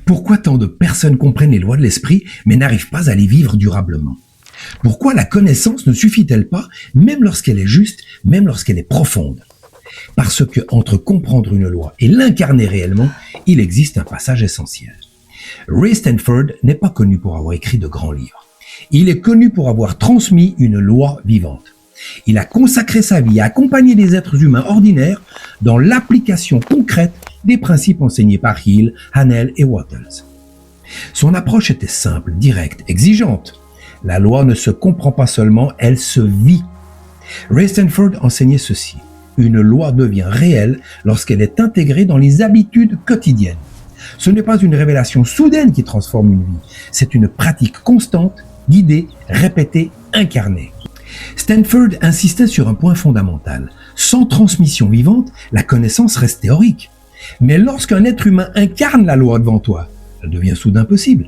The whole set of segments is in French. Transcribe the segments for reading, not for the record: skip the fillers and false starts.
Pourquoi tant de personnes comprennent les lois de l'esprit mais n'arrivent pas à les vivre durablement? Pourquoi la connaissance ne suffit-elle pas, même lorsqu'elle est juste, même lorsqu'elle est profonde? Parce que entre comprendre une loi et l'incarner réellement, il existe un passage essentiel. Ray Stanford n'est pas connu pour avoir écrit de grands livres. Il est connu pour avoir transmis une loi vivante. Il a consacré sa vie à accompagner des êtres humains ordinaires dans l'application concrète des principes enseignés par Hill, Hanel et Wattles. Son approche était simple, directe, exigeante. La loi ne se comprend pas seulement, elle se vit. Ray Stanford enseignait ceci. Une loi devient réelle lorsqu'elle est intégrée dans les habitudes quotidiennes. Ce n'est pas une révélation soudaine qui transforme une vie, c'est une pratique constante, guidée, répétée, incarnée. Stanford insistait sur un point fondamental. Sans transmission vivante, la connaissance reste théorique. Mais lorsqu'un être humain incarne la loi devant toi, elle devient soudain possible.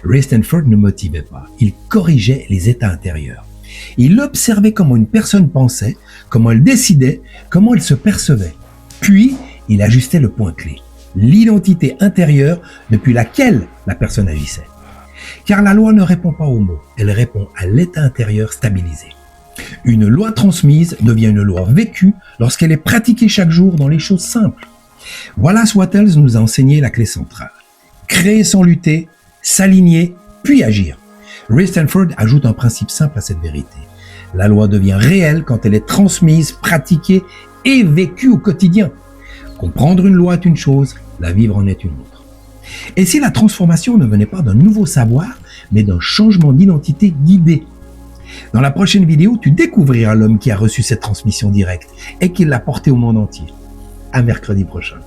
Ray Stanford ne motivait pas, il corrigeait les états intérieurs. Il observait comment une personne pensait, comment elle décidait, comment elle se percevait. Puis, il ajustait le point clé, l'identité intérieure depuis laquelle la personne agissait. Car la loi ne répond pas aux mots, elle répond à l'état intérieur stabilisé. Une loi transmise devient une loi vécue lorsqu'elle est pratiquée chaque jour dans les choses simples. Wallace Wattles nous a enseigné la clé centrale. Créer sans lutter, s'aligner, puis agir. Ray Stanford ajoute un principe simple à cette vérité. La loi devient réelle quand elle est transmise, pratiquée et vécue au quotidien. Comprendre une loi est une chose, la vivre en est une autre. Et si la transformation ne venait pas d'un nouveau savoir, mais d'un changement d'identité guidé? Dans la prochaine vidéo, tu découvriras l'homme qui a reçu cette transmission directe et qui l'a portée au monde entier. À mercredi prochain.